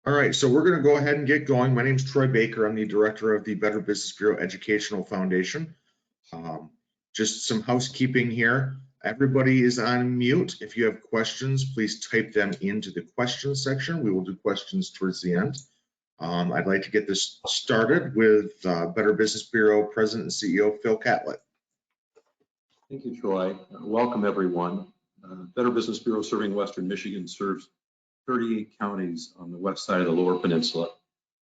All right, so we're going to go ahead and get going. My name is Troy Baker. I'm the director of the Better Business Bureau Educational Foundation. Just some housekeeping here. Everybody is on mute. If you have questions, please type them into the questions section. We will do questions towards the end. I'd like to get this started with Better Business Bureau President and CEO Phil Catlett. Thank you, Troy. Welcome, everyone. Better Business Bureau Serving Western Michigan serves 38 counties on the west side of the Lower Peninsula.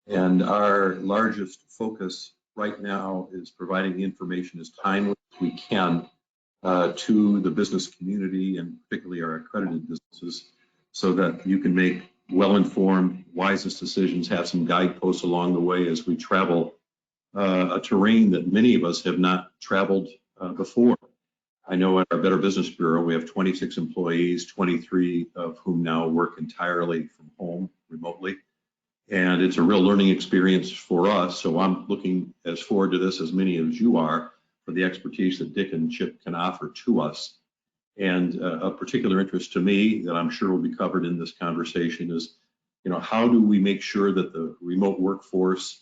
And our largest focus right now is providing the information as timely as we can to the business community, and particularly our accredited businesses, so that you can make well-informed, wisest decisions, have some guideposts along the way as we travel a terrain that many of us have not traveled before. I know at our Better Business Bureau, we have 26 employees, 23 of whom now work entirely from home remotely. And it's a real learning experience for us. So I'm looking as forward to this as many as you are, for the expertise that Dick and Chip can offer to us. And a particular interest to me that I'm sure will be covered in this conversation is, how do we make sure that the remote workforce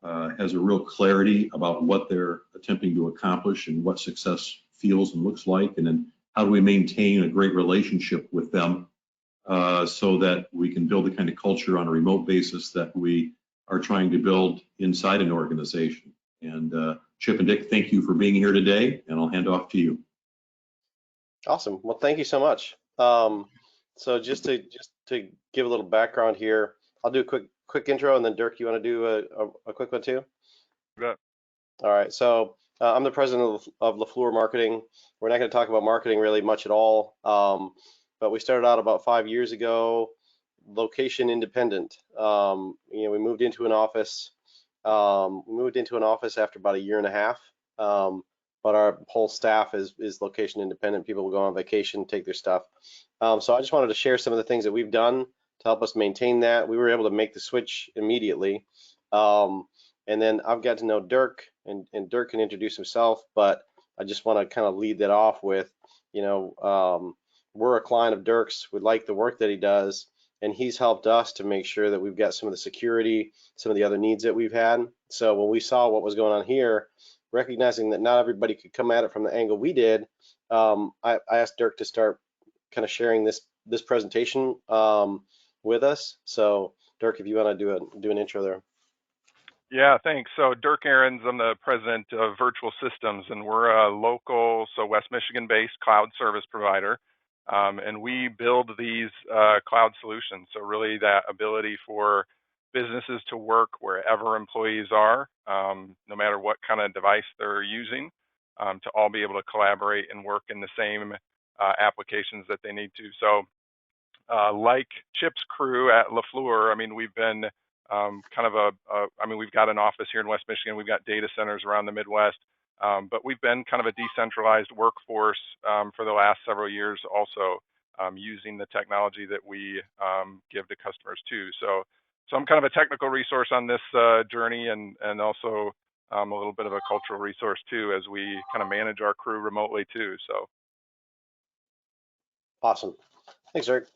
has a real clarity about what they're attempting to accomplish and what success feels and looks like, and then how do we maintain a great relationship with them so that we can build the kind of culture on a remote basis that we are trying to build inside an organization. And Chip and Dick, thank you for being here today, and I'll hand off to you. Awesome. Well, thank you so much. So just to give a little background here, I'll do a quick intro, and then Dirk, you want to do a quick one too? Yeah. All right. So I'm the president of LaFleur Marketing. We're not going to talk about marketing really much at all, but we started out about 5 years ago, location independent. We moved into an office. We moved into an office after about 1.5 years, but our whole staff is location independent. People will go on vacation, take their stuff. So I just wanted to share some of the things that we've done to help us maintain that. We were able to make the switch immediately. And then I've got to know Dirk, and Dirk can introduce himself, but I just want to kind of lead that off with, we're a client of Dirk's. We like the work that he does, and he's helped us to make sure that we've got some of the security, some of the other needs that we've had. So when we saw what was going on here, recognizing that not everybody could come at it from the angle we did, I asked Dirk to start kind of sharing this presentation with us. So Dirk, if you want to do an intro there. Yeah, thanks. So Dirk Arends, I'm the president of Virtual Systems, and we're a local, so West Michigan-based cloud service provider. And we build these cloud solutions. So really that ability for businesses to work wherever employees are, no matter what kind of device they're using, to all be able to collaborate and work in the same applications that they need to. So like Chip's crew at LaFleur, I mean, we've been we've got an office here in West Michigan. We've got data centers around the Midwest, but we've been kind of a decentralized workforce for the last several years, also using the technology that we give to customers too. So I'm kind of a technical resource on this journey, and also a little bit of a cultural resource too, as we kind of manage our crew remotely too. So awesome. Thanks, Dirk.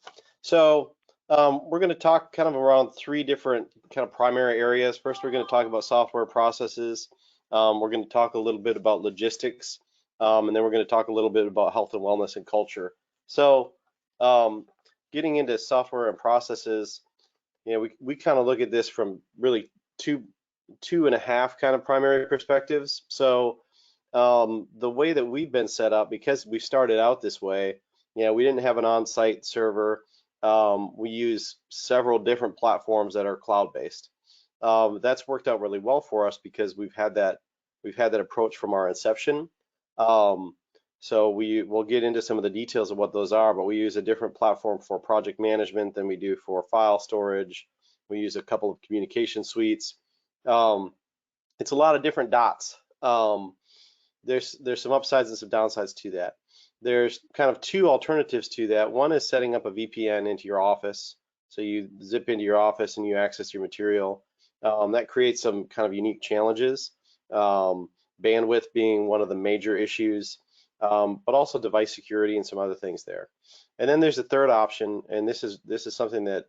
So we're going to talk kind of around 3 different kind of primary areas. First, we're going to talk about software processes. We're going to talk a little bit about logistics, and then we're going to talk a little bit about health and wellness and culture. So getting into software and processes, we kind of look at this from really two and a half kind of primary perspectives. So the way that we've been set up, because we started out this way, we didn't have an on-site server. We use several different platforms that are cloud-based. That's worked out really well for us because we've had that approach from our inception. So we'll get into some of the details of what those are, but we use a different platform for project management than we do for file storage. We use a couple of communication suites. It's a lot of different dots. There's some upsides and some downsides to that. There's kind of 2 alternatives to that. One is setting up a VPN into your office. So you zip into your office and you access your material. That creates some kind of unique challenges. Bandwidth being one of the major issues, but also device security and some other things there. And then there's a third option, and this is something that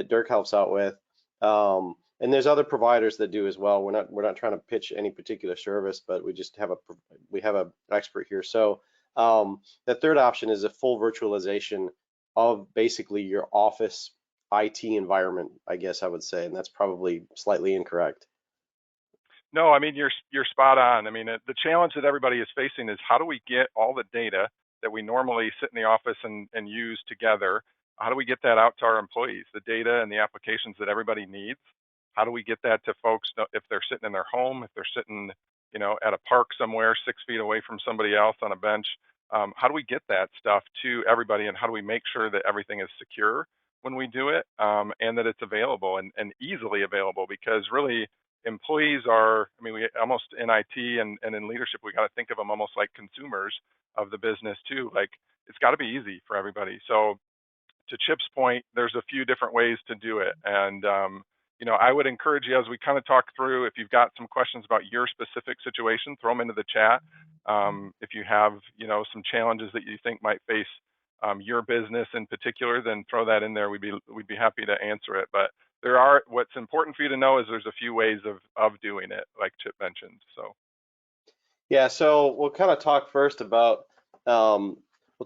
Dirk helps out with, And there's other providers that do as well. We're not trying to pitch any particular service, but we just have an expert here. So the third option is a full virtualization of basically your office IT environment, I guess I would say, and that's probably slightly incorrect. No, I mean, you're spot on. I mean, the challenge that everybody is facing is how do we get all the data that we normally sit in the office and use together? How do we get that out to our employees, the data and the applications that everybody needs? How do we get that to folks if they're sitting in their home, if they're sitting, at a park somewhere 6 feet away from somebody else on a bench? How do we get that stuff to everybody, and how do we make sure that everything is secure when we do it, and that it's available and easily available? Because really, employees are, I mean, we almost in IT and in leadership, we got to think of them almost like consumers of the business too. Like, it's got to be easy for everybody. So to Chip's point, there's a few different ways to do it. And, I would encourage you, as we kind of talk through, if you've got some questions about your specific situation, throw them into the chat. If you have, some challenges that you think might face your business in particular, then throw that in there. We'd be happy to answer it. But what's important for you to know is there's a few ways of doing it, like Chip mentioned. So Yeah, so we'll kind of talk first about, we'll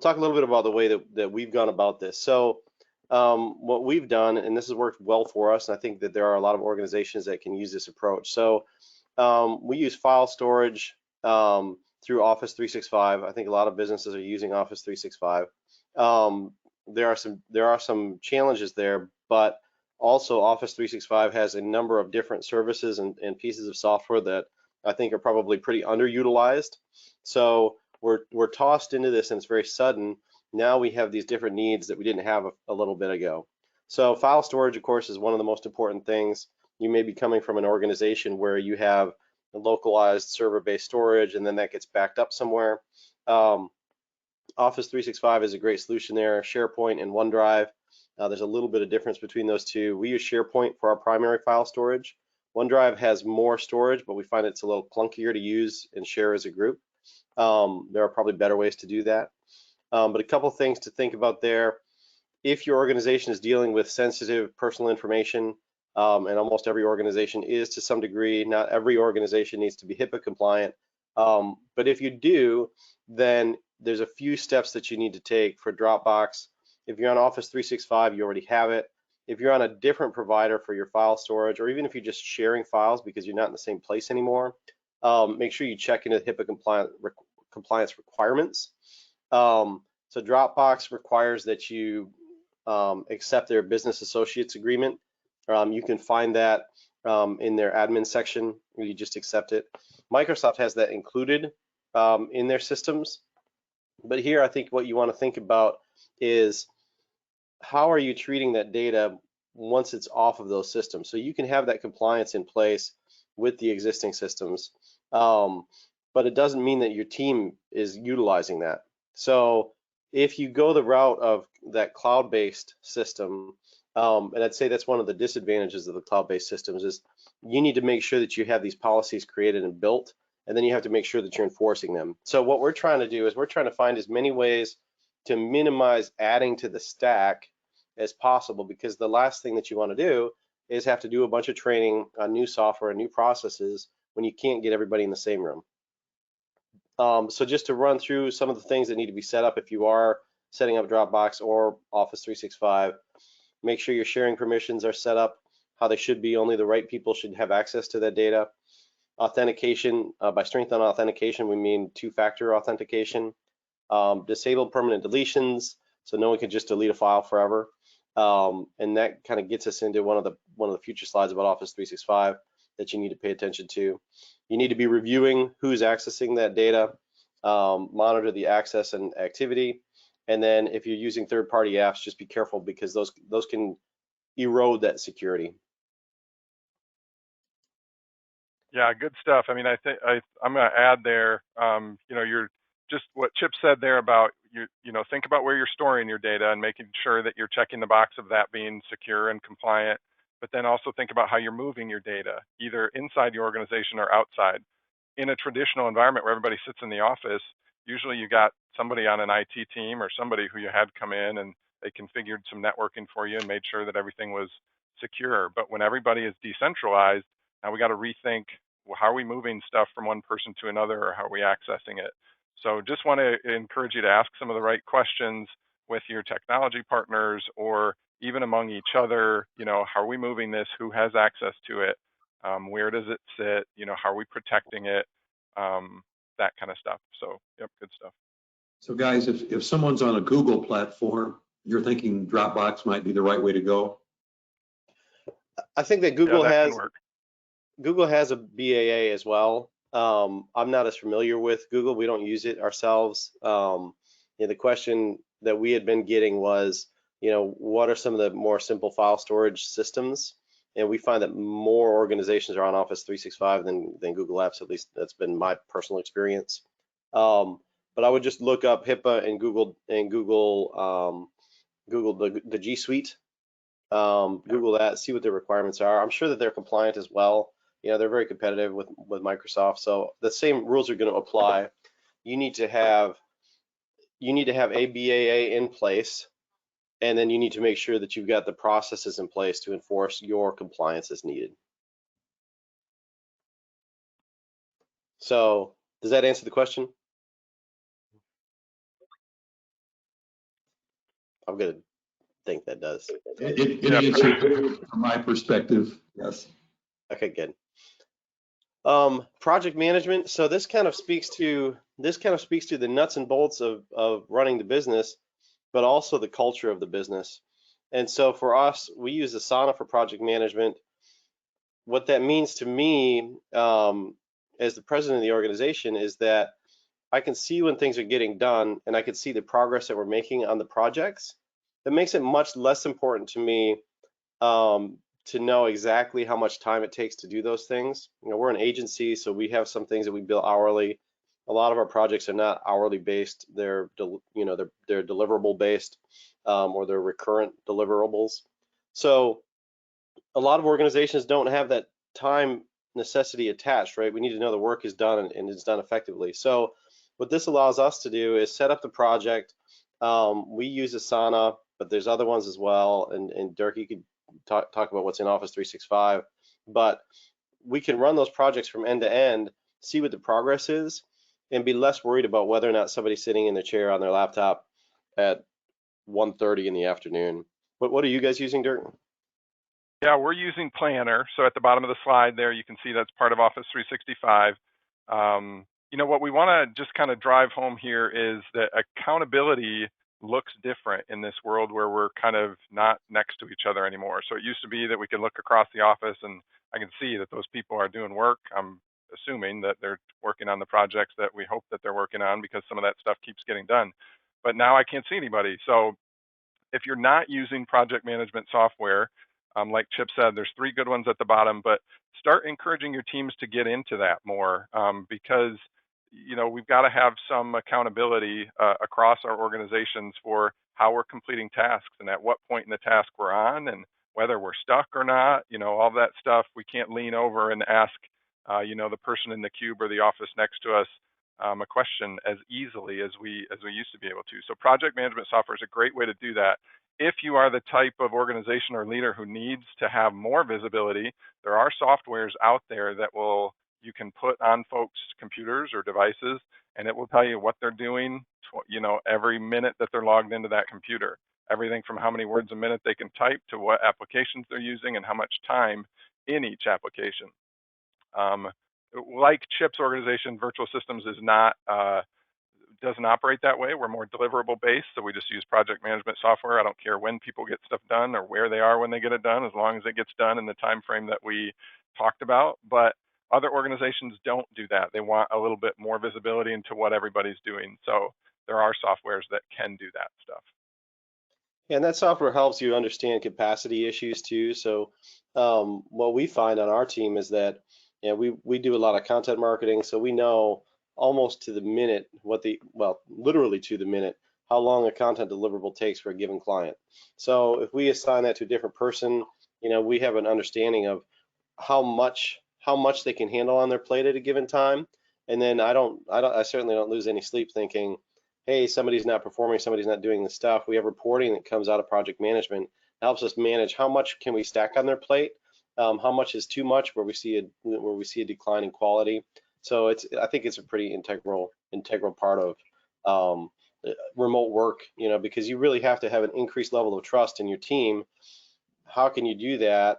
talk a little bit about the way that we've gone about this. So what we've done, and this has worked well for us, and I think that there are a lot of organizations that can use this approach. So we use file storage through Office 365. I think a lot of businesses are using Office 365. There are some challenges there, but also Office 365 has a number of different services and pieces of software that I think are probably pretty underutilized. So we're tossed into this, and it's very sudden. Now we have these different needs that we didn't have a little bit ago. So file storage, of course, is one of the most important things. You may be coming from an organization where you have a localized server-based storage, and then that gets backed up somewhere. Office 365 is a great solution there. SharePoint and OneDrive. There's a little bit of difference between those two. We use SharePoint for our primary file storage. OneDrive has more storage, but we find it's a little clunkier to use and share as a group. There are probably better ways to do that. But a couple things to think about there. If your organization is dealing with sensitive personal information, and almost every organization is to some degree, not every organization needs to be HIPAA compliant. But if you do, then there's a few steps that you need to take for Dropbox. If you're on Office 365, you already have it. If you're on a different provider for your file storage, or even if you're just sharing files because you're not in the same place anymore, make sure you check into the HIPAA compliance requirements. So Dropbox requires that you accept their business associates agreement. You can find that in their admin section where you just accept it. Microsoft has that included in their systems. But here, I think what you want to think about is how are you treating that data once it's off of those systems? So you can have that compliance in place with the existing systems, but it doesn't mean that your team is utilizing that. So if you go the route of that cloud-based system, and I'd say that's one of the disadvantages of the cloud-based systems, is you need to make sure that you have these policies created and built, and then you have to make sure that you're enforcing them. So what we're trying to do is we're trying to find as many ways to minimize adding to the stack as possible, because the last thing that you want to do is have to do a bunch of training on new software and new processes when you can't get everybody in the same room. So just to run through some of the things that need to be set up if you are setting up Dropbox or Office 365, make sure your sharing permissions are set up how they should be. Only the right people should have access to that data. Authentication, by strength on authentication, we mean two-factor authentication. Disable permanent deletions, so no one can just delete a file forever. And that kind of gets us into one of the future slides about Office 365 that you need to pay attention to. You need to be reviewing who's accessing that data, monitor the access and activity, and then if you're using third-party apps, just be careful because those can erode that security. yeah, good stuff. I mean, I think I'm going to add there. You're just what Chip said there about think about where you're storing your data and making sure that you're checking the box of that being secure and compliant. But then also think about how you're moving your data, either inside your organization or outside. In a traditional environment where everybody sits in the office, usually you got somebody on an IT team or somebody who you had come in and they configured some networking for you and made sure that everything was secure. But when everybody is decentralized, now we got to rethink, well, how are we moving stuff from one person to another, or how are we accessing it? So just want to encourage you to ask some of the right questions with your technology partners, or even among each other. You know, how are we moving this? Who has access to it? Where does it sit? You know, how are we protecting it? That kind of stuff. So, yep, good stuff. So guys, if someone's on a Google platform, you're thinking Dropbox might be the right way to go? I think that Yeah, that can work. Google has a BAA as well. I'm not as familiar with Google. We don't use it ourselves. The question that we had been getting was, what are some of the more simple file storage systems? And we find that more organizations are on Office 365 than Google Apps. At least that's been my personal experience. But I would just look up HIPAA and Google the G Suite. Google that, see what their requirements are. I'm sure that they're compliant as well. They're very competitive with Microsoft, so the same rules are going to apply. You need to have a BAA in place, and then you need to make sure that you've got the processes in place to enforce your compliance as needed. So does that answer the question? I'm going to think that does. It answered from my perspective, yes. Okay, good. Project management. So this kind of speaks to the nuts and bolts of running the business, but also the culture of the business. And so for us, we use Asana for project management. What that means to me, as the president of the organization, is that I can see when things are getting done, and I can see the progress that we're making on the projects. That makes it much less important to me to know exactly how much time it takes to do those things. We're an agency, so we have some things that we bill hourly. A lot of our projects are not hourly based; they're deliverable based, or they're recurrent deliverables. So a lot of organizations don't have that time necessity attached, right? We need to know the work is done and it's done effectively. So what this allows us to do is set up the project. We use Asana, but there's other ones as well. And Dirk, you could talk about what's in Office 365, but we can run those projects from end to end, see what the progress is, and be less worried about whether or not somebody's sitting in their chair on their laptop at 1:30 in the afternoon. What are you guys using, Dirk? Yeah, we're using Planner. So at the bottom of the slide there, you can see that's part of Office 365. What we want to just kind of drive home here is that accountability looks different in this world where we're kind of not next to each other anymore. So it used to be that we could look across the office and I can see that those people are doing work. I'm assuming that they're working on the projects that we hope that they're working on, because some of that stuff keeps getting done. But now I can't see anybody. So if you're not using project management software, like Chip said, there's 3 good ones at the bottom, but start encouraging your teams to get into that more, because we've got to have some accountability across our organizations for how we're completing tasks and at what point in the task we're on and whether we're stuck or not. All that stuff. We can't lean over and ask, the person in the cube or the office next to us a question as easily as we used to be able to. So project management software is a great way to do that. If you are the type of organization or leader who needs to have more visibility, there are softwares out there that you can put on folks' computers or devices, and it will tell you what they're doing, every minute that they're logged into that computer. Everything from how many words a minute they can type to what applications they're using and how much time in each application. Like Chip's organization, Virtual Systems doesn't operate that way. We're more deliverable based, so we just use project management software. I don't care when people get stuff done or where they are when they get it done, as long as it gets done in the time frame that we talked about. But other organizations don't do that. They want a little bit more visibility into what everybody's doing. So there are softwares that can do that stuff. And that software helps you understand capacity issues too. So what we find on our team is that we do a lot of content marketing, so we know almost to the minute literally to the minute, how long a content deliverable takes for a given client. So if we assign that to a different person, we have an understanding of how much they can handle on their plate at a given time. And then I certainly don't lose any sleep thinking, hey, somebody's not performing, somebody's not doing the stuff. We have reporting that comes out of project management helps us manage how much can we stack on their plate, how much is too much, where we see a decline in quality. So I think it's a pretty integral part of remote work, because you really have to have an increased level of trust in your team. How can you do that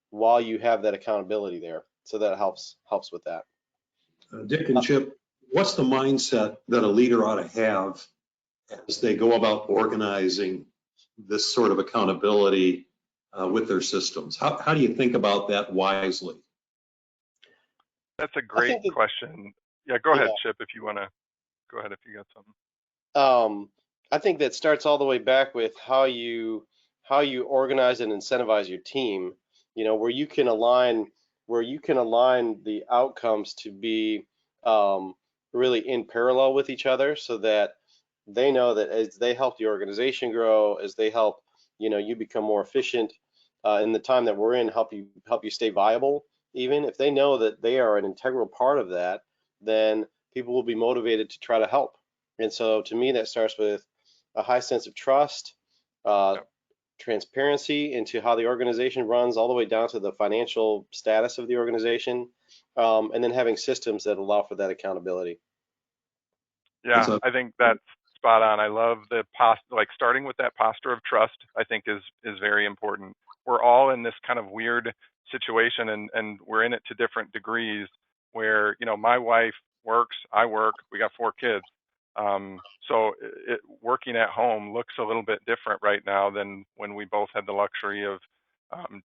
while you have that accountability there? So that helps with that. Dick and Chip, what's the mindset that a leader ought to have as they go about organizing this sort of accountability with their systems? How do you think about that wisely? That's a great question. Yeah, go ahead, Chip, if you want to. Go ahead if you got something. I think that starts all the way back with how you organize and incentivize your team, where you can align the outcomes to be really in parallel with each other, so that they know that as they help the organization grow, as they help you become more efficient in the time that we're in, help you stay viable. Even if they know that they are an integral part of that, then people will be motivated to try to help. And so to me, that starts with a high sense of trust, transparency into how the organization runs, all the way down to the financial status of the organization, and then having systems that allow for that accountability. Yeah, I think that's spot on. I love the starting with that posture of trust, I think is very important. We're all in this kind of weird situation, and we're in it to different degrees, where my wife works, I work, we got 4 kids. So working at home looks a little bit different right now than when we both had the luxury of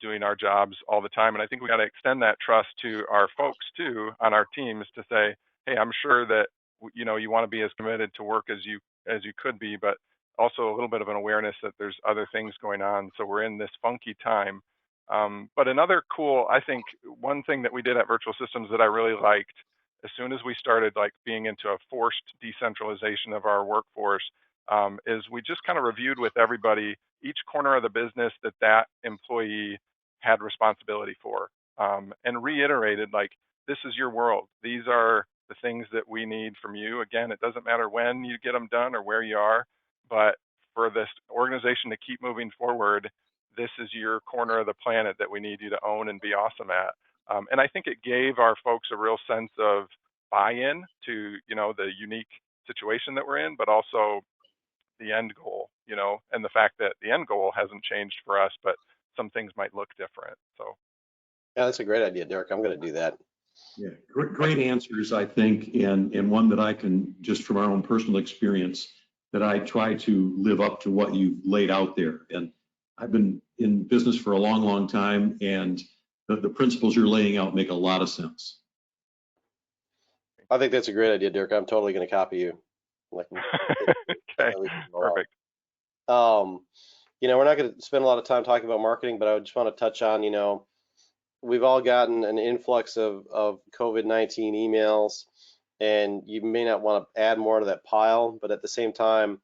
doing our jobs all the time. And I think we got to extend that trust to our folks too on our teams to say, hey, I'm sure that you want to be as committed to work as you could be, but also a little bit of an awareness that there's other things going on. So we're in this funky time. But another cool, I think one thing that we did at Virtual Systems that I really liked, as soon as we started being into a forced decentralization of our workforce, is we just kind of reviewed with everybody each corner of the business that employee had responsibility for, and reiterated, this is your world. These are the things that we need from you. Again, it doesn't matter when you get them done or where you are, but for this organization to keep moving forward, this is your corner of the planet that we need you to own and be awesome at. And I think it gave our folks a real sense of buy-in to, the unique situation that we're in, but also the end goal, and the fact that the end goal hasn't changed for us, but some things might look different. So, yeah, that's a great idea, Dirk. I'm going to do that. Yeah, great answers, I think, and one that I can, just from our own personal experience, that I try to live up to what you've laid out there. And I've been in business for a long, long time, and the principles you're laying out make a lot of sense. I think that's a great idea, Dirk. I'm totally going to copy you. Okay, perfect. We're not going to spend a lot of time talking about marketing, but I just want to touch on, we've all gotten an influx of COVID-19 emails, and you may not want to add more to that pile, but at the same time,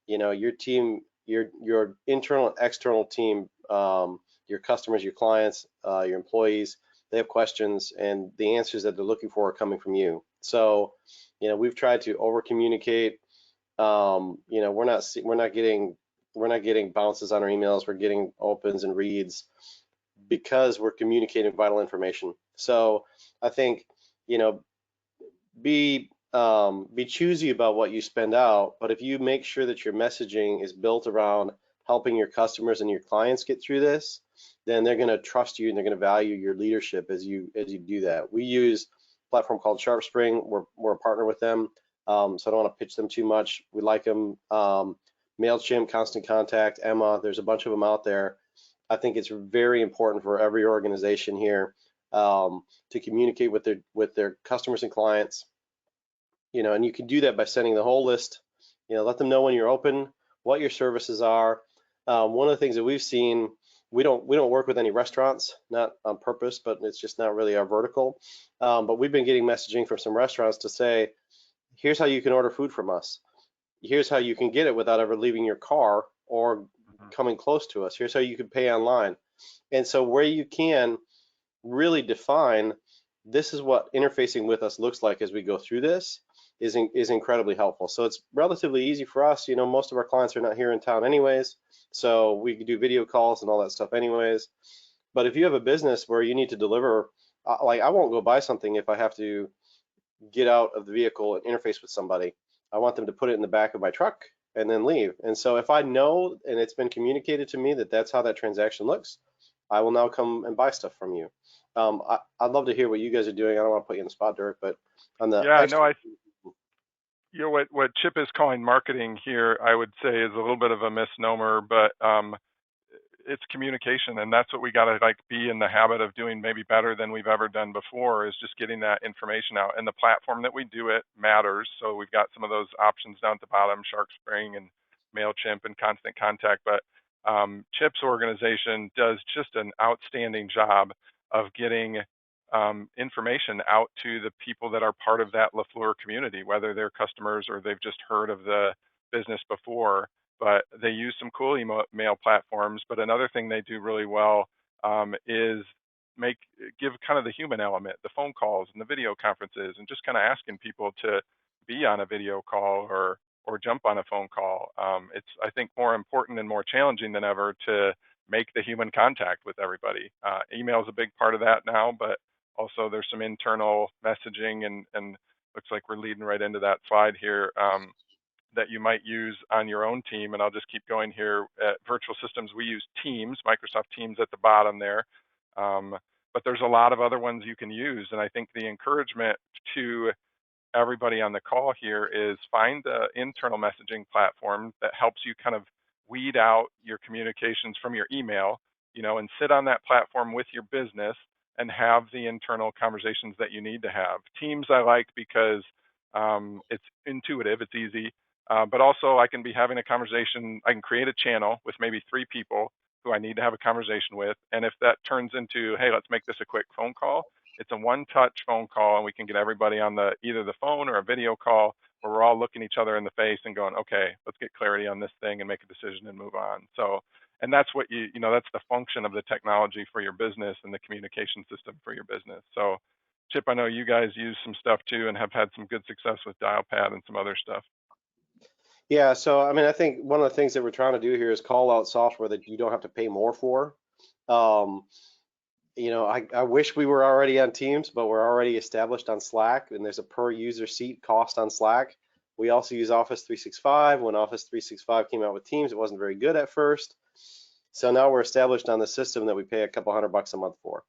your team, your internal and external team, your customers, your clients, your employees, they have questions, and the answers that they're looking for are coming from you. So, we've tried to over communicate. We're not getting bounces on our emails. We're getting opens and reads because we're communicating vital information. So I think, be choosy about what you spend out, but if you make sure that your messaging is built around helping your customers and your clients get through this, then they're going to trust you and they're going to value your leadership as you do that. We use a platform called SharpSpring. We're a partner with them, so I don't want to pitch them too much. We like them. MailChimp, Constant Contact, Emma. There's a bunch of them out there. I think it's very important for every organization here to communicate with their customers and clients. And you can do that by sending the whole list. Let them know when you're open, what your services are. One of the things that we've seen, we don't work with any restaurants, not on purpose, but it's just not really our vertical. But we've been getting messaging from some restaurants to say, here's how you can order food from us. Here's how you can get it without ever leaving your car or coming close to us. Here's how you can pay online. And so where you can really define, this is what interfacing with us looks like as we go through this, is incredibly helpful. So it's relatively easy for us. You know, most of our clients are not here in town anyways, so we can do video calls and all that stuff anyways. But if you have a business where you need to deliver, like I won't go buy something if I have to get out of the vehicle and interface with somebody. I want them to put it in the back of my truck and then leave. And so if I know and it's been communicated to me that that's how that transaction looks, I will now come and buy stuff from you. I'd love to hear what you guys are doing. I don't want to put you in the spot, Dirk, but on the Yeah, no, you know what Chip is calling marketing here, I would say is a little bit of a misnomer, but it's communication, and that's what we got to like be in the habit of doing maybe better than we've ever done before, is just getting that information out. And the platform that we do it matters. So we've got some of those options down at the bottom, SharkSpring and MailChimp and Constant Contact, but Chip's organization does just an outstanding job of getting information out to the people that are part of that LaFleur community, whether they're customers or they've just heard of the business before. But they use some cool email platforms. But another thing they do really well is give kind of the human element, the phone calls and the video conferences, and just kind of asking people to be on a video call or jump on a phone call. It's, I think, more important and more challenging than ever to make the human contact with everybody. Email is a big part of that now, but also there's some internal messaging, and looks like we're leading right into that slide here, that you might use on your own team. And I'll just keep going here. At Virtual Systems, we use Teams, Microsoft Teams at the bottom there. But there's a lot of other ones you can use. And I think the encouragement to everybody on the call here is find the internal messaging platform that helps you kind of weed out your communications from your email, you know, and sit on that platform with your business and have the internal conversations that you need to have. Teams I like because it's intuitive, it's easy. But also I can be having a conversation, I can create a channel with maybe 3 people who I need to have a conversation with. And if that turns into, hey, let's make this a quick phone call, it's a one-touch phone call, and we can get everybody on either the phone or a video call where we're all looking each other in the face and going, okay, let's get clarity on this thing and make a decision and move on. So, and that's what you know, that's the function of the technology for your business and the communication system for your business. So Chip, I know you guys use some stuff too and have had some good success with Dialpad and some other stuff. Yeah, so I mean, I think one of the things that we're trying to do here is call out software that you don't have to pay more for. You know, I wish we were already on Teams, but we're already established on Slack, and there's a per user seat cost on Slack. We also use Office 365. When Office 365 came out with Teams, it wasn't very good at first. So now we're established on the system that we pay a couple $100 a month for.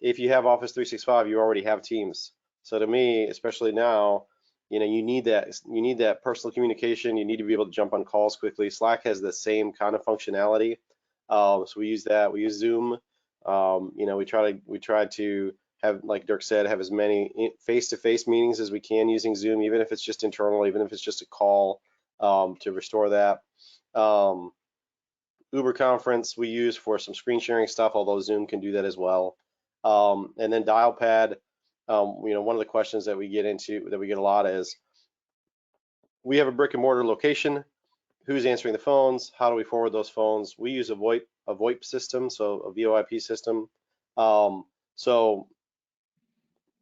If you have Office 365, you already have Teams. So to me, especially now, you know, you need that personal communication. You need to be able to jump on calls quickly. Slack has the same kind of functionality. So we use that. We use Zoom. You know, we try to have, like Dirk said, have as many face-to-face meetings as we can using Zoom, even if it's just internal, even if it's just a call, to restore that. Uber Conference we use for some screen sharing stuff, although Zoom can do that as well. And then Dialpad. You know, one of the questions that we get a lot is, we have a brick and mortar location. Who's answering the phones? How do we forward those phones? We use a VoIP system, so a VoIP system. So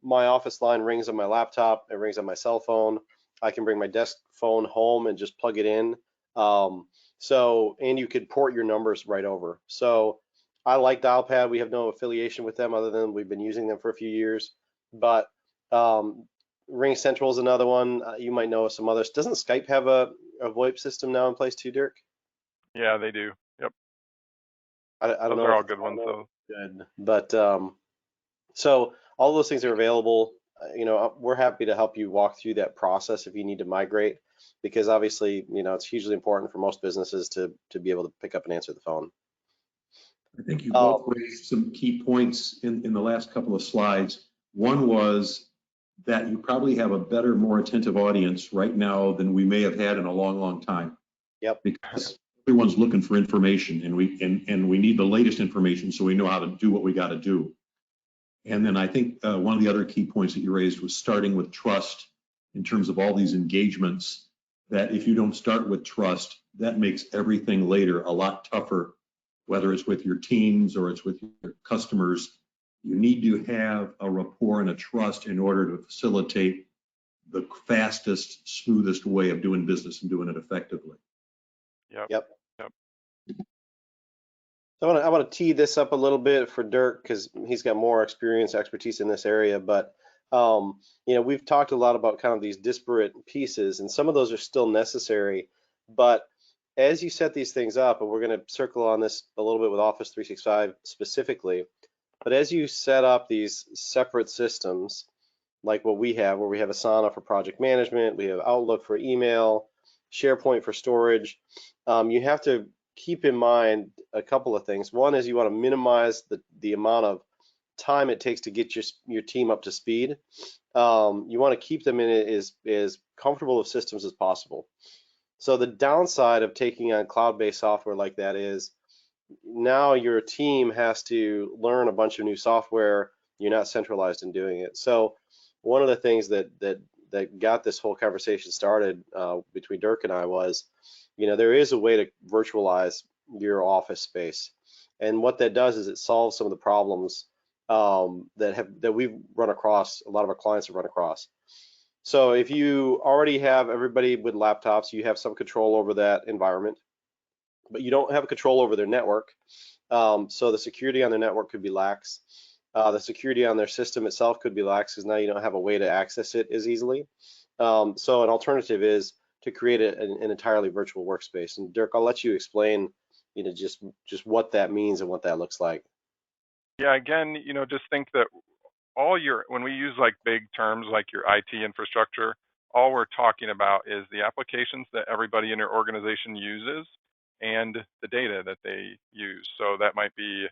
my office line rings on my laptop, it rings on my cell phone. I can bring my desk phone home and just plug it in. And you could port your numbers right over. So I like Dialpad. We have no affiliation with them other than we've been using them for a few years. But Ring Central is another one. You might know some others. Doesn't Skype have a VoIP system now in place too, Dirk? Yeah, they do. Yep. I don't know. Those are all good ones, though. Good. But so all those things are available. You know, we're happy to help you walk through that process if you need to migrate, because obviously, you know, it's hugely important for most businesses to be able to pick up and answer the phone. I think you both raised some key points in the last couple of slides. One was that you probably have a better, more attentive audience right now than we may have had in a long, long time. Yep. Because everyone's looking for information, and we need the latest information so we know how to do what we got to do. And then I think one of the other key points that you raised was starting with trust in terms of all these engagements, that if you don't start with trust, that makes everything later a lot tougher, whether it's with your teams or it's with your customers. You need to have a rapport and a trust in order to facilitate the fastest, smoothest way of doing business and doing it effectively. Yep. Yep. Yep. So I want to tee this up a little bit for Dirk because he's got more expertise in this area. But we've talked a lot about kind of these disparate pieces, and some of those are still necessary. But as you set these things up, and we're going to circle on this a little bit with Office 365 specifically, but as you set up these separate systems, like what we have, where we have Asana for project management, we have Outlook for email, SharePoint for storage, you have to keep in mind a couple of things. One is you want to minimize the amount of time it takes to get your team up to speed. You want to keep them in as comfortable of systems as possible. So the downside of taking on cloud-based software like that is now your team has to learn a bunch of new software. You're not centralized in doing it. So one of the things that got this whole conversation started between Dirk and I was, there is a way to virtualize your office space, and what that does is it solves some of the problems that we've run across. A lot of our clients have run across. So if you already have everybody with laptops, you have some control over that environment, but you don't have control over their network. So the security on their network could be lax. The security on their system itself could be lax because now you don't have a way to access it as easily. So an alternative is to create an entirely virtual workspace. And Dirk, I'll let you explain, just what that means and what that looks like. Yeah, again, just think that when we use like big terms like your IT infrastructure, all we're talking about is the applications that everybody in your organization uses and the data that they use. So that might be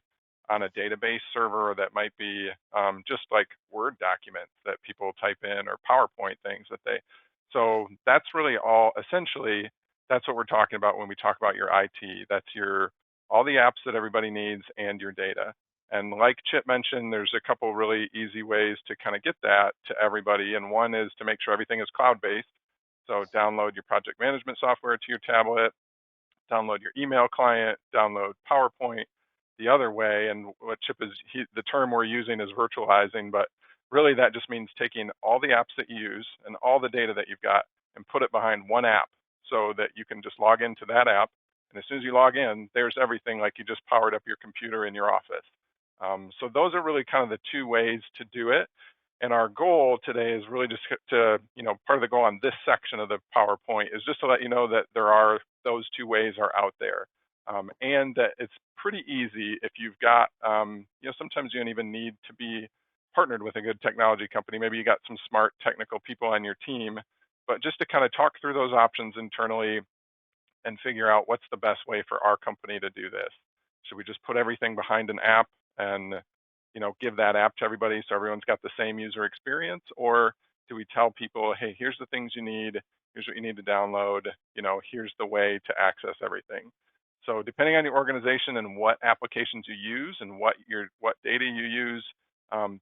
on a database server, or that might be just like Word documents that people type in, or PowerPoint things so that's really essentially, that's what we're talking about when we talk about your IT. That's all the apps that everybody needs and your data. And like Chip mentioned, there's a couple really easy ways to kind of get that to everybody. And one is to make sure everything is cloud-based. So download your project management software to your tablet, download your email client, download PowerPoint the other way. And what Chip the term we're using is virtualizing, but really that just means taking all the apps that you use and all the data that you've got and put it behind one app so that you can just log into that app. And as soon as you log in, there's everything like you just powered up your computer in your office. So those are really kind of the two ways to do it. And our goal today is really just to, part of the goal on this section of the PowerPoint is just to let you know that those two ways are out there. And that it's pretty easy if you've got, sometimes you don't even need to be partnered with a good technology company. Maybe you got some smart technical people on your team, but just to kind of talk through those options internally and figure out what's the best way for our company to do this. Should we just put everything behind an app and give that app to everybody so everyone's got the same user experience? Or do we tell people, hey, here's the things you need, here's what you need to download, here's the way to access everything. So depending on your organization and what applications you use and what data you use,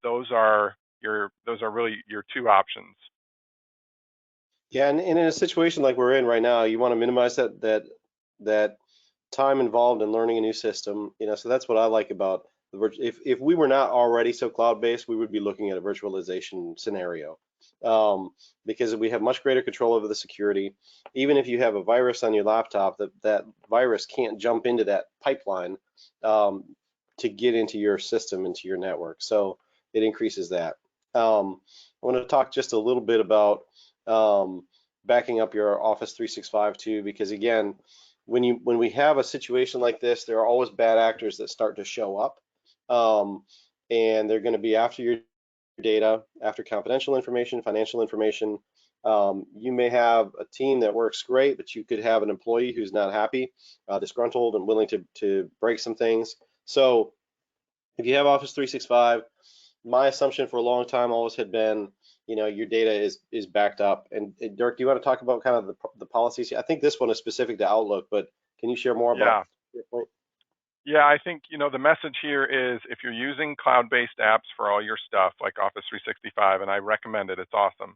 those are really your two options. Yeah, and in a situation like we're in right now, you want to minimize that time involved in learning a new system. So that's what I like about if we were not already so cloud-based, we would be looking at a virtualization scenario, because we have much greater control over the security. Even if you have a virus on your laptop, that virus can't jump into that pipeline to get into your system, into your network. So it increases that. I want to talk just a little bit about backing up your Office 365 too, because again, when we have a situation like this, there are always bad actors that start to show up, and they're going to be after your data, after confidential information, financial information. You may have a team that works great, but you could have an employee who's not happy, disgruntled, and willing to break some things. So if you have Office 365, my assumption for a long time always had been, your data is backed up. And Dirk, do you want to talk about kind of the policies? I think this one is specific to Outlook, but can you share more about your point? Yeah, I think, the message here is if you're using cloud-based apps for all your stuff, like Office 365, and I recommend it, it's awesome.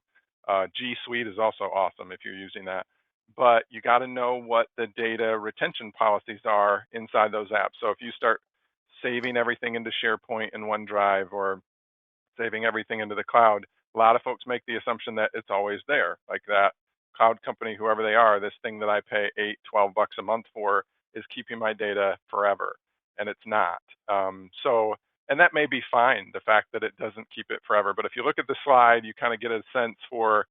G Suite is also awesome if you're using that. But you got to know what the data retention policies are inside those apps. So if you start saving everything into SharePoint and OneDrive, or saving everything into the cloud, a lot of folks make the assumption that it's always there, like that cloud company, whoever they are, this thing that I pay $8-12 a month for is keeping my data forever, and it's not. And that may be fine, the fact that it doesn't keep it forever. But if you look at the slide, you kind of get a sense for,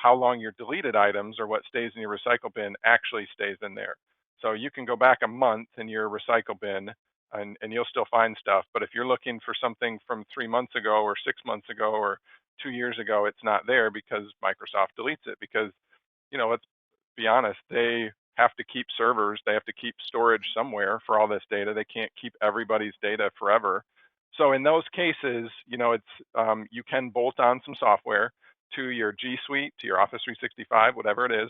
how long your deleted items or what stays in your recycle bin actually stays in there. So you can go back a month in your recycle bin and you'll still find stuff. But if you're looking for something from 3 months ago or 6 months ago or 2 years ago, it's not there because Microsoft deletes it because, let's be honest, they have to keep servers, they have to keep storage somewhere for all this data. They can't keep everybody's data forever. So in those cases, it's you can bolt on some software to your G Suite, to your Office 365, whatever it is,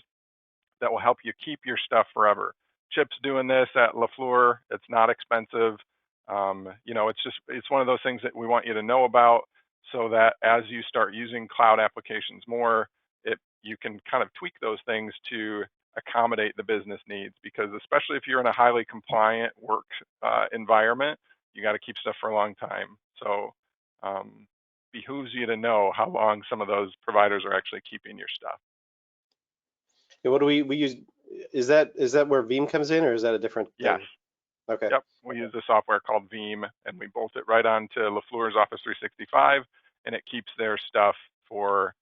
that will help you keep your stuff forever. Chip's doing this at LaFleur. It's not expensive. It's one of those things that we want you to know about so that as you start using cloud applications more, you can kind of tweak those things to accommodate the business needs, because especially if you're in a highly compliant work environment, you got to keep stuff for a long time. So behooves you to know how long some of those providers are actually keeping your stuff. Yeah, what do we use? Is that where Veeam comes in, or is that a different thing? Yes. Okay. Yep. We use a software called Veeam, and we bolt it right onto LaFleur's Office 365, and it keeps their stuff for,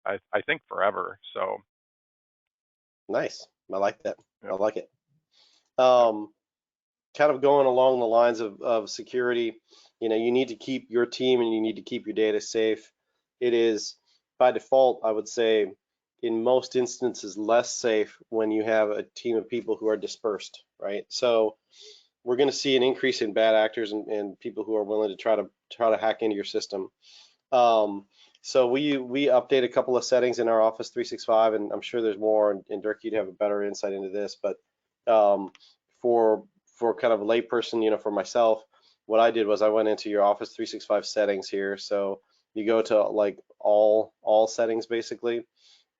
I think, forever. So nice. I like that. Yep. I like it. Kind of going along the lines of security, you need to keep your team and you need to keep your data safe. It is by default, I would say, in most instances, less safe when you have a team of people who are dispersed, right? So we're going to see an increase in bad actors and people who are willing to try to hack into your system. So we update a couple of settings in our Office 365, and I'm sure there's more. And Dirk, you'd have a better insight into this, but for kind of a layperson, for myself, what I did was I went into your Office 365 settings here. So you go to like all settings basically.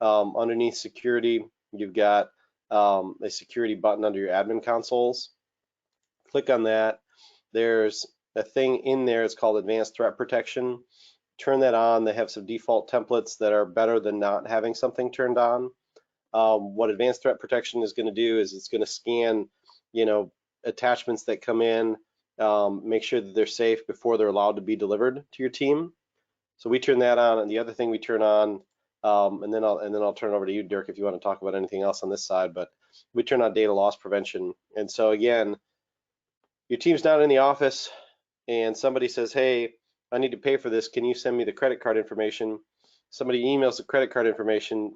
Underneath security, you've got a security button under your admin consoles. Click on that. There's a thing in there, it's called Advanced Threat Protection. Turn that on. They have some default templates that are better than not having something turned on. What Advanced Threat Protection is going to do is it's going to scan, attachments that come in, make sure that they're safe before they're allowed to be delivered to your team. So we turn that on, and the other thing we turn on, and then I'll turn it over to you, Dirk, if you want to talk about anything else on this side. But we turn on data loss prevention. And so again, your team's not in the office, and somebody says, "Hey, I need to pay for this. Can you send me the credit card information?" Somebody emails the credit card information.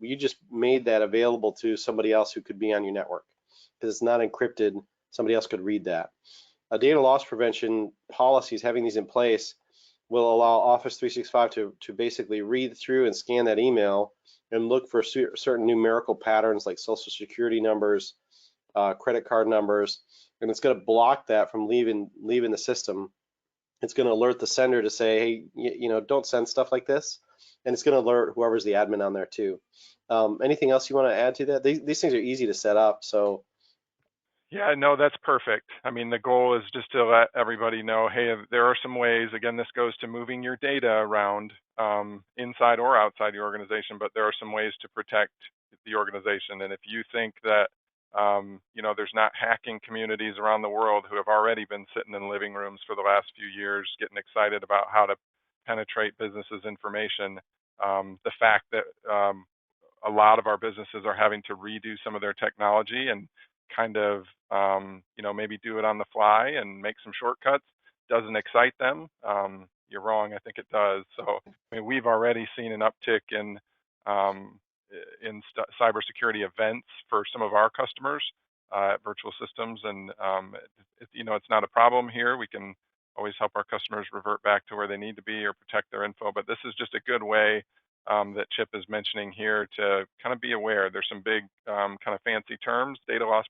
You just made that available to somebody else who could be on your network because it's not encrypted. Somebody else could read that. A data loss prevention policies, having these in place, will allow Office 365 to basically read through and scan that email and look for certain numerical patterns like social security numbers, credit card numbers, and it's going to block that from leaving the system. It's going to alert the sender to say, hey, don't send stuff like this, and it's going to alert whoever's the admin on there too. Anything else you want to add to that? These things are easy to set up, so. Yeah, no, that's perfect. I mean, the goal is just to let everybody know, hey, there are some ways, again, this goes to moving your data around inside or outside your organization, but there are some ways to protect the organization. And if you think that, there's not hacking communities around the world who have already been sitting in living rooms for the last few years getting excited about how to penetrate businesses' information, the fact that a lot of our businesses are having to redo some of their technology and kind of, maybe do it on the fly and make some shortcuts doesn't excite them. You're wrong. I think it does. So, we've already seen an uptick in cybersecurity events for some of our customers at Virtual Systems, and it's not a problem here. We can always help our customers revert back to where they need to be or protect their info. But this is just a good way that Chip is mentioning here to kind of be aware. There's some big kind of fancy terms, data loss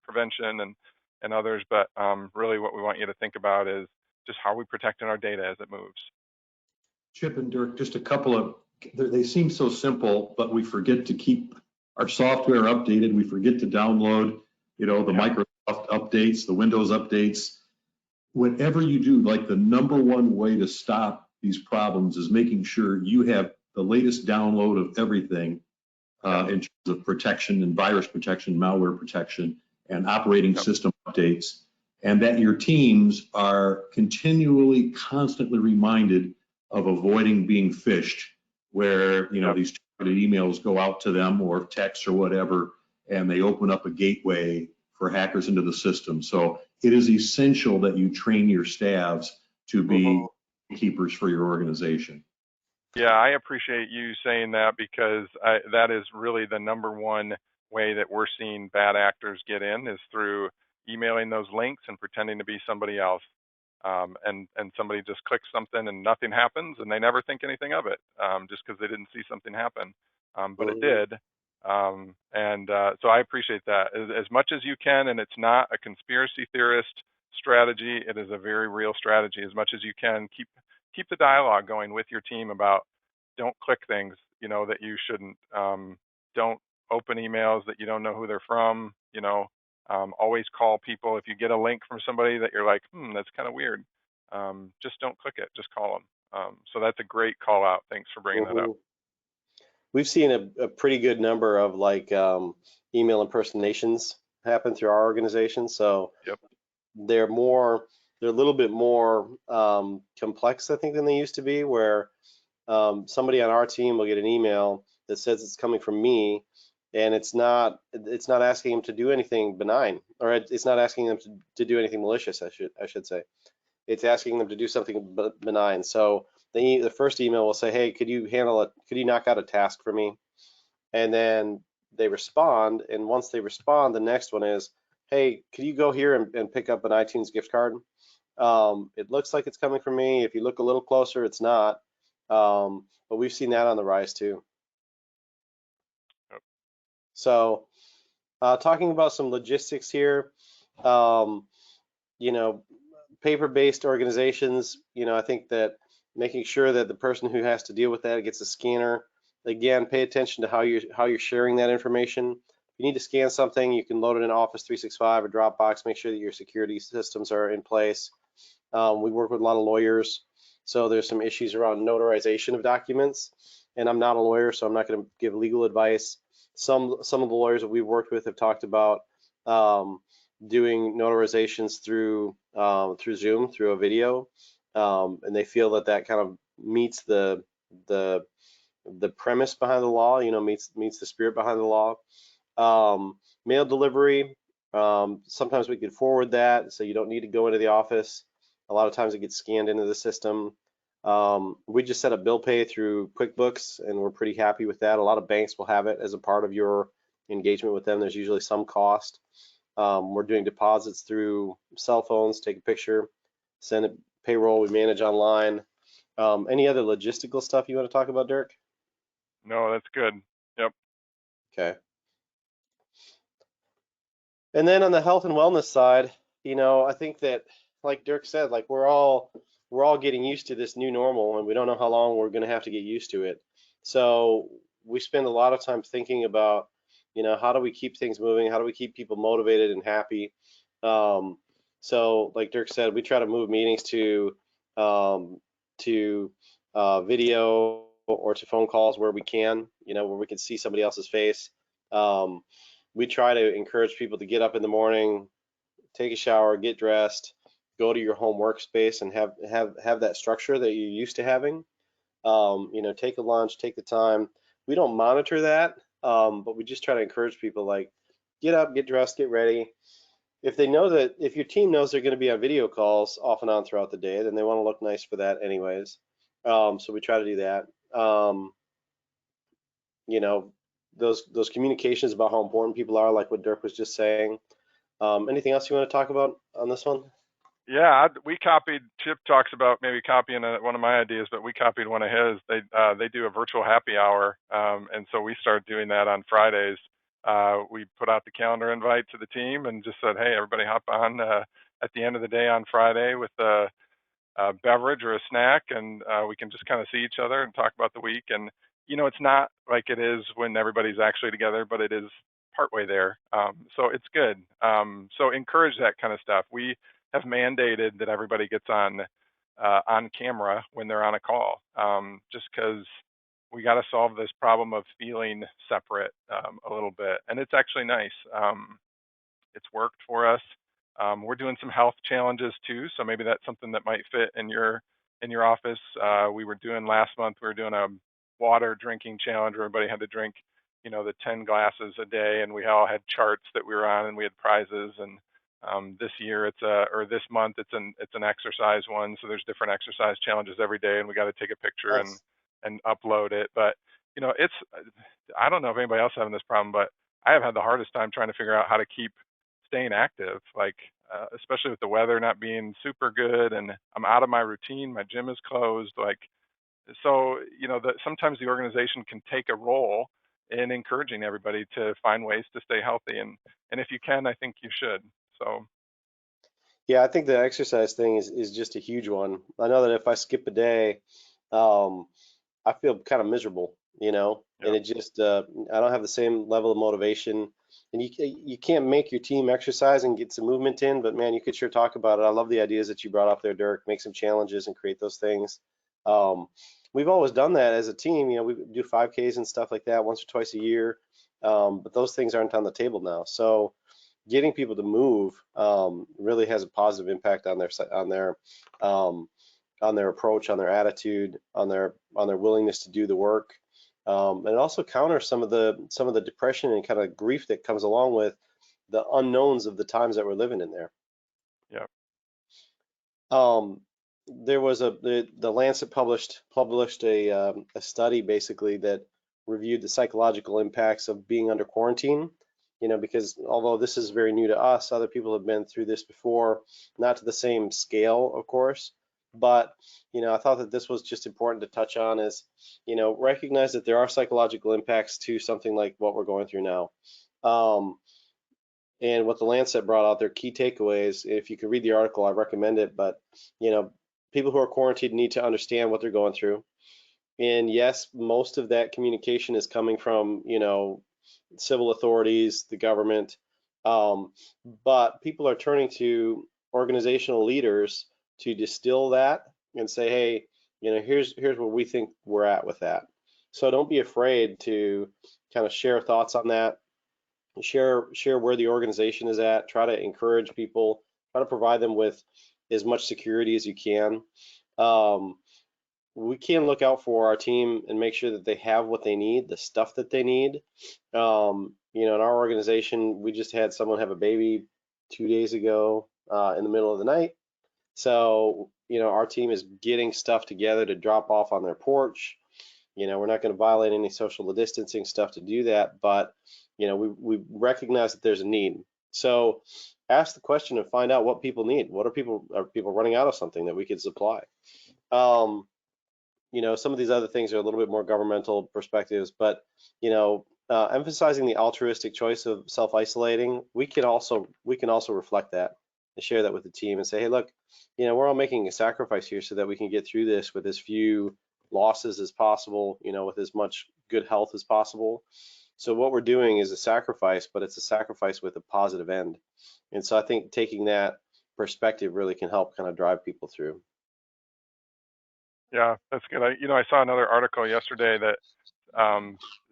prevention and others, but really what we want you to think about is just how we protecting our data as it moves. Chip and Dirk, just a couple of, they seem so simple, but we forget to keep our software updated. We forget to download, the Microsoft updates, the Windows updates. Whatever you do, like the number one way to stop these problems is making sure you have the latest download of everything in terms of protection and virus protection, malware protection, and operating system updates, and that your teams are continually, constantly reminded of avoiding being phished, where these targeted emails go out to them or text or whatever, and they open up a gateway for hackers into the system. So it is essential that you train your staffs to be keepers for your organization. Yeah, I appreciate you saying that, because that is really the number one way that we're seeing bad actors get in, is through emailing those links and pretending to be somebody else. And somebody just clicks something and nothing happens, and they never think anything of it, just because they didn't see something happen. But it did. So I appreciate that as much as you can. And it's not a conspiracy theorist strategy. It is a very real strategy. As much as you can, keep the dialogue going with your team about, don't click things, that you shouldn't. Don't open emails that you don't know who they're from. Always call people. If you get a link from somebody that you're like, that's kind of weird, just don't click it. Just call them. So that's a great call out. Thanks for bringing that up. We've seen a pretty good number of email impersonations happen through our organization. So they're a little bit more complex, I think, than they used to be, where somebody on our team will get an email that says it's coming from me, and it's not asking them to do anything benign, or it's not asking them to do anything malicious, I should say. It's asking them to do something benign. So the first email will say, hey, could you knock out a task for me? And then they respond, and once they respond, the next one is, hey, could you go here and pick up an iTunes gift card? It looks like it's coming from me. If you look a little closer, it's not. But we've seen that on the rise too. So talking about some logistics here, paper-based organizations, I think that making sure that the person who has to deal with that gets a scanner. Again, pay attention to how you're sharing that information. If you need to scan something, you can load it in Office 365 or Dropbox. Make sure that your security systems are in place. We work with a lot of lawyers, so there's some issues around notarization of documents. And I'm not a lawyer, so I'm not going to give legal advice. Some of the lawyers that we've worked with have talked about doing notarizations through Zoom, through a video, and they feel that kind of meets the premise behind the law, meets the spirit behind the law. Mail delivery, sometimes we could forward that, so you don't need to go into the office. A lot of times it gets scanned into the system. We just set up bill pay through QuickBooks, and we're pretty happy with that. A lot of banks will have it as a part of your engagement with them. There's usually some cost. We're doing deposits through cell phones, take a picture, send it, payroll we manage online. Any other logistical stuff you want to talk about, Dirk? No, that's good. Yep. Okay. And then on the health and wellness side, I think that, like Dirk said, we're all getting used to this new normal, and we don't know how long we're going to have to get used to it. So we spend a lot of time thinking about, how do we keep things moving? How do we keep people motivated and happy? So like Dirk said, we try to move meetings to video or to phone calls where we can, where we can see somebody else's face. We try to encourage people to get up in the morning, take a shower, get dressed, go to your home workspace, and have that structure that you're used to having. Take a lunch, take the time. We don't monitor that, but we just try to encourage people, get up, get dressed, get ready. If your team knows they're going to be on video calls off and on throughout the day, then they want to look nice for that anyways. So we try to do that. Those communications about how important people are, like what Dirk was just saying. Anything else you want to talk about on this one? Yeah, we copied. Chip talks about maybe copying one of my ideas, but we copied one of his. They do a virtual happy hour, and so we started doing that on Fridays. We put out the calendar invite to the team and just said, hey, everybody hop on at the end of the day on Friday with a beverage or a snack, and we can just kind of see each other and talk about the week. And it's not like it is when everybody's actually together, but it is partway there. So it's good. So encourage that kind of stuff. We have mandated that everybody gets on on camera when they're on a call, just because we got to solve this problem of feeling separate a little bit. And it's actually nice. It's worked for us. We're doing some health challenges too, so maybe that's something that might fit in your office. We were doing last month. We were doing a water drinking challenge where everybody had to drink, the 10 glasses a day, and we all had charts that we were on, and we had prizes. And this year or this month it's an exercise one, so there's different exercise challenges every day, and we got to take a picture and upload it. But it's, I don't know if anybody else is having this problem, but I have had the hardest time trying to figure out how to keep staying active, like especially with the weather not being super good, and I'm out of my routine. My gym is closed. So that sometimes the organization can take a role in encouraging everybody to find ways to stay healthy, and if you can, I think you should. So Yeah, I think the exercise thing is just a huge one. I know that if I skip a day, I feel kind of miserable, and it just I don't have the same level of motivation. And you can't make your team exercise and get some movement in, but man, you could sure talk about it. I love the ideas that you brought up there, Dirk. Make some challenges and create those things. We've always done that as a team. We do 5Ks and stuff like that once or twice a year, but those things aren't on the table now. So getting people to move really has a positive impact on their approach, on their attitude, on their willingness to do the work. And it also counters some of the depression and kind of grief that comes along with the unknowns of the times that we're living in there. Yeah. There was the Lancet published a study basically that reviewed the psychological impacts of being under quarantine. Because although this is very new to us, other people have been through this before, not to the same scale, of course. But, I thought that this was just important to touch on is, recognize that there are psychological impacts to something like what we're going through now. And what the Lancet brought out, their key takeaways, if you could read the article, I recommend it. But, people who are quarantined need to understand what they're going through. And yes, most of that communication is coming from, civil authorities, the government. But people are turning to organizational leaders to distill that and say, hey, here's where we think we're at with that. So don't be afraid to kind of share thoughts on that, share where the organization is at, try to encourage people, try to provide them with as much security as you can. We can look out for our team and make sure that they have what they need, the stuff that they need. In our organization, we just had someone have a baby 2 days ago in the middle of the night. So, our team is getting stuff together to drop off on their porch. We're not going to violate any social distancing stuff to do that, but, we recognize that there's a need. So ask the question and find out what people need. Are people running out of something that we could supply? Some of these other things are a little bit more governmental perspectives, but, emphasizing the altruistic choice of self-isolating, we can also reflect that and share that with the team and say, hey, look, we're all making a sacrifice here so that we can get through this with as few losses as possible, with as much good health as possible. So what we're doing is a sacrifice, but it's a sacrifice with a positive end. And so I think taking that perspective really can help kind of drive people through. Yeah, that's good. I saw another article yesterday that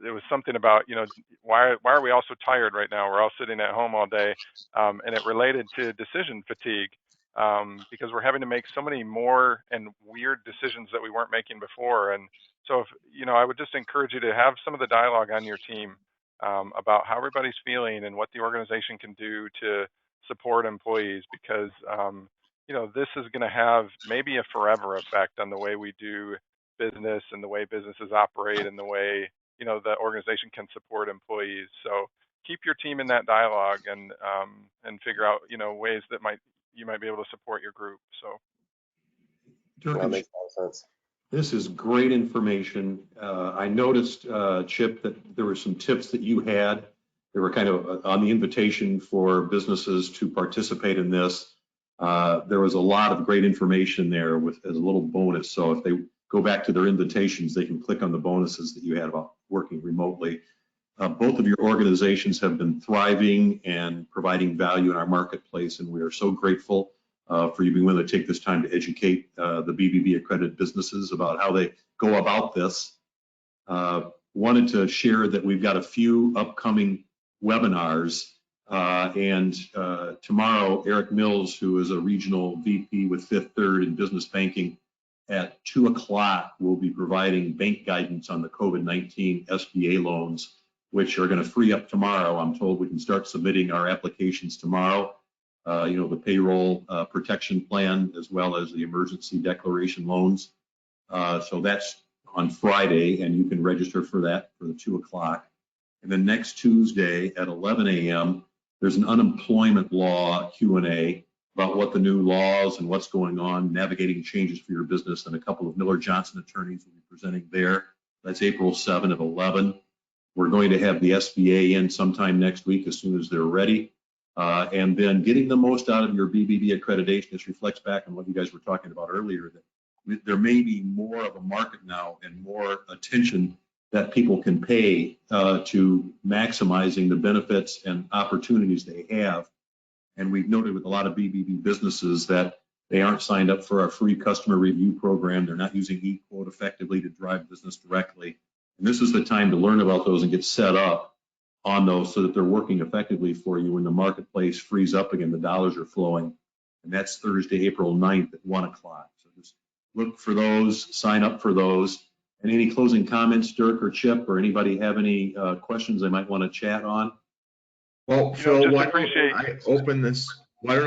it was something about, why are we all so tired right now? We're all sitting at home all day, and it related to decision fatigue, because we're having to make so many more and weird decisions that we weren't making before. And so, I would just encourage you to have some of the dialogue on your team about how everybody's feeling and what the organization can do to support employees, because this is going to have maybe a forever effect on the way we do business and the way businesses operate and the way the organization can support employees. So keep your team in that dialogue and figure out ways that you might be able to support your group. So Dirk, that makes a lot of sense. This is great information. I noticed, Chip, that there were some tips that you had. They were kind of on the invitation for businesses to participate in this. There was a lot of great information there as a little bonus. So if they go back to their invitations, they can click on the bonuses that you had about working remotely. Both of your organizations have been thriving and providing value in our marketplace, and we are so grateful for you being willing to take this time to educate the BBB accredited businesses about how they go about this. Wanted to share that we've got a few upcoming webinars, and tomorrow Eric Mills, who is a regional VP with Fifth Third in business banking, at 2 o'clock will be providing bank guidance on the COVID-19 SBA loans, which are going to free up tomorrow. I'm told we can start submitting our applications tomorrow. The payroll protection plan, as well as the emergency declaration loans. So that's on Friday, and you can register for that for the 2 o'clock. And then next Tuesday at 11 a.m., there's an unemployment law Q&A about what the new laws and what's going on, navigating changes for your business, and a couple of Miller Johnson attorneys will be presenting there. That's April 7 at 11. We're going to have the SBA in sometime next week as soon as they're ready. And then getting the most out of your BBB accreditation. This reflects back on what you guys were talking about earlier, that there may be more of a market now and more attention that people can pay to maximizing the benefits and opportunities they have. And we've noted with a lot of BBB businesses that they aren't signed up for our free customer review program. They're not using eQuote effectively to drive business directly. And this is the time to learn about those and get set up on those so that they're working effectively for you when the marketplace frees up again, the dollars are flowing. And that's Thursday, April 9th at 1 o'clock. So just look for those, sign up for those. And any closing comments, Dirk or Chip, or anybody have any questions they might want to chat on? Well, Phil, why don't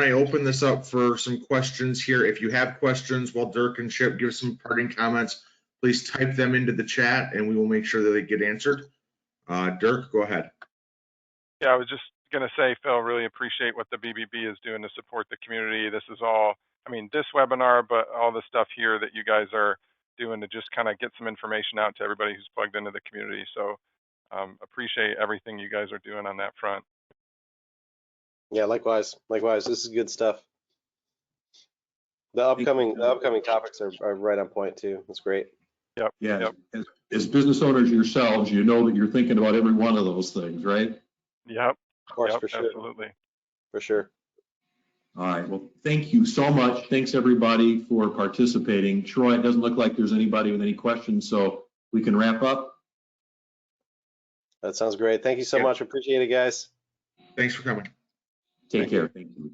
I open this up for some questions here? If you have questions while Dirk and Chip give some parting comments, please type them into the chat and we will make sure that they get answered. Dirk, go ahead. Yeah, I was just going to say, Phil, really appreciate what the BBB is doing to support the community. This is all, this webinar, but all the stuff here that you guys are doing to just kind of get some information out to everybody who's plugged into the community. So appreciate everything you guys are doing on that front. Yeah, likewise. This is good stuff. The upcoming topics are right on point too. That's great. Yep. Yeah. Yep. As business owners yourselves, you know that you're thinking about every one of those things, right? Yep. Of course, yep, for sure. Absolutely. For sure. All right. Well, thank you so much. Thanks everybody for participating. Troy, it doesn't look like there's anybody with any questions, so we can wrap up. That sounds great. Thank you so much. Appreciate it, guys. Thanks for coming. Take care. Thank you.